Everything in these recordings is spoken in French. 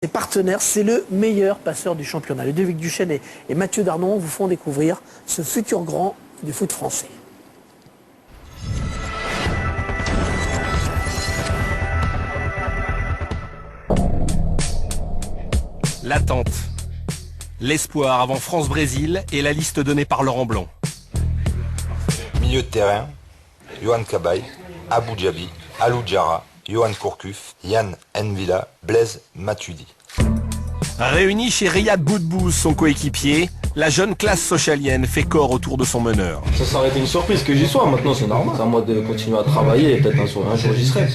Ses partenaires, c'est le meilleur passeur du championnat. Ludovic Duchesne et Mathieu Darnon vous font découvrir ce futur grand du foot français. L'attente, l'espoir avant France-Brésil et la liste donnée par Laurent Blanc. Milieu de terrain, Yohan Cabaye, Abou Djabi, Alou Diarra, Yohan Kourcuff, Yann Nvila, Blaise Matuidi. Réunis chez Riyad Boudbouz, son coéquipier, la jeune classe socialienne fait corps autour de son meneur. Ça aurait été une surprise que j'y sois, maintenant c'est normal. C'est à moi de continuer à travailler et peut-être un jour j'y serai.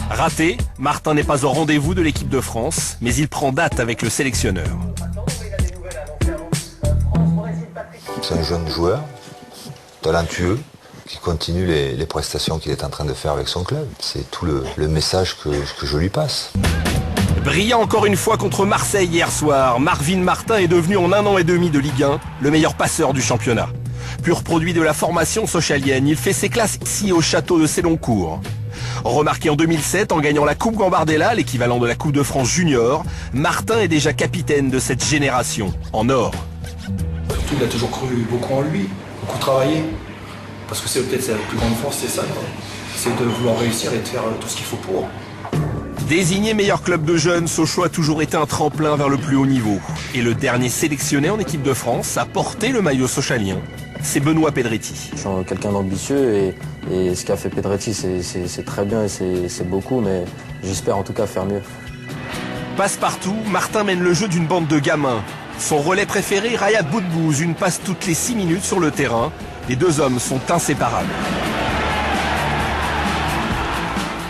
Raté, Martin n'est pas au rendez-vous de l'équipe de France, mais il prend date avec le sélectionneur. C'est un jeune joueur, talentueux, qui continue les prestations qu'il est en train de faire avec son club. C'est tout le message que je lui passe. Brillant encore une fois contre Marseille hier soir, Marvin Martin est devenu en 1 an et demi de Ligue 1 le meilleur passeur du championnat. Pur produit de la formation socialienne, il fait ses classes ici au château de Céloncourt. Remarqué en 2007 en gagnant la Coupe Gambardella, l'équivalent de la Coupe de France Junior, Martin est déjà capitaine de cette génération, en or. Surtout, il a toujours cru beaucoup en lui, beaucoup travaillé. Parce que c'est peut-être sa plus grande force, c'est ça, quoi. C'est de vouloir réussir et de faire tout ce qu'il faut pour. Désigné meilleur club de jeunes, Sochaux a toujours été un tremplin vers le plus haut niveau. Et le dernier sélectionné en équipe de France a porté le maillot sochalien. C'est Benoît Pedretti. Je suis quelqu'un d'ambitieux et ce qu'a fait Pedretti c'est très bien et c'est beaucoup, mais j'espère en tout cas faire mieux. Passe-partout, Martin mène le jeu d'une bande de gamins. Son relais préféré, Riyad Boudbouz, une passe toutes les 6 minutes sur le terrain. Les deux hommes sont inséparables.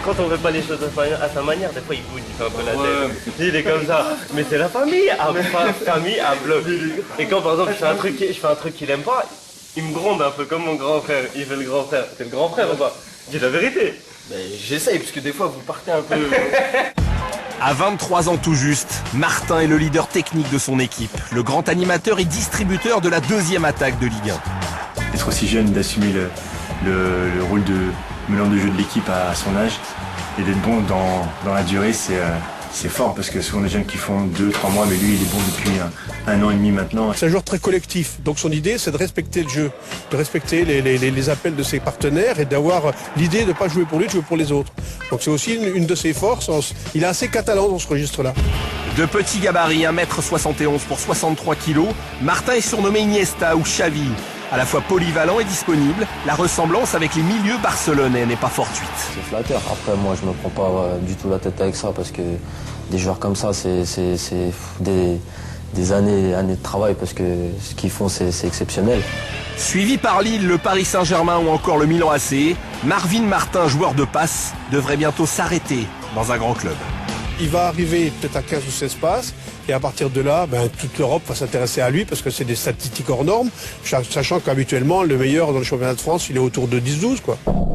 Quand on fait pas les choses à sa manière, des fois il bouge, il fait un peu la tête. Il est comme ça. Mais c'est la famille, famille à bloc. Et quand par exemple je fais un truc qu'il aime pas, il me gronde un peu comme mon grand frère. Il fait le grand frère. T'es le grand frère ou pas? Dis la vérité. Mais j'essaye, parce que des fois vous partez un peu... À 23 ans tout juste, Martin est le leader technique de son équipe, le grand animateur et distributeur de la deuxième attaque de Ligue 1. Être aussi jeune, d'assumer le rôle de meneur de jeu de l'équipe à son âge et d'être bon dans la durée, c'est fort parce que souvent les jeunes qui font 2-3 mois, mais lui il est bon depuis un an et demi maintenant. C'est un joueur très collectif, donc son idée c'est de respecter le jeu, de respecter les appels de ses partenaires et d'avoir l'idée de ne pas jouer pour lui, de jouer pour les autres. Donc c'est aussi une de ses forces, il est assez catalan dans ce registre-là. De petit gabarit, 1m71 pour 63 kg, Martin est surnommé Iniesta ou Xavi. À la fois polyvalent et disponible, la ressemblance avec les milieux barcelonais n'est pas fortuite. C'est flatteur. Après, moi, je me prends pas du tout la tête avec ça parce que des joueurs comme ça, c'est des années de travail parce que ce qu'ils font, c'est exceptionnel. Suivi par Lille, le Paris Saint-Germain ou encore le Milan AC, Marvin Martin, joueur de passe, devrait bientôt s'arrêter dans un grand club. Il va arriver peut-être à 15 ou 16 passes et à partir de là, toute l'Europe va s'intéresser à lui parce que c'est des statistiques hors normes, sachant qu'habituellement, le meilleur dans le championnat de France, il est autour de 10-12, quoi. Voilà,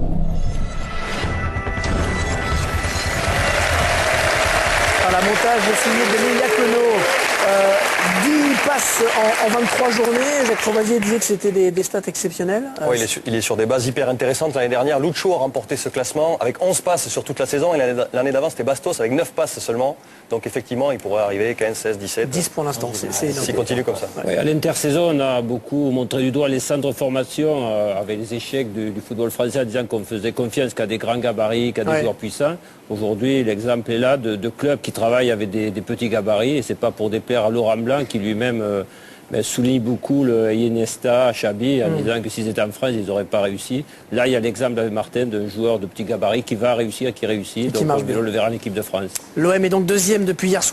montage signé de Yacono. 10 passes en 23 journées. Jacques Courvoisier disait que c'était des stats exceptionnelles. Oui, il est sur des bases hyper intéressantes. L'année dernière, Lucho a remporté ce classement avec 11 passes sur toute la saison. Et l'année d'avant, c'était Bastos avec 9 passes seulement. Donc effectivement, il pourrait arriver 15, 16, 17. 10 pour l'instant. S'il continue comme ça. Ouais, à l'intersaison, on a beaucoup montré du doigt les centres de formation avec les échecs du football français en disant qu'on faisait confiance qu'à des grands gabarits, qu'à des joueurs puissants. Aujourd'hui, l'exemple est là de clubs qui travaillent avec des petits gabarits. Et c'est pas pour déplaire à Laurent Blanc qui lui-même souligne beaucoup le Iniesta, Xavi, en disant que s'ils étaient en France, ils n'auraient pas réussi. Là, il y a l'exemple avec Martin d'un joueur de petit gabarit qui va réussir, qui réussit. Donc on le verra en équipe de France. L'OM est donc deuxième depuis hier soir.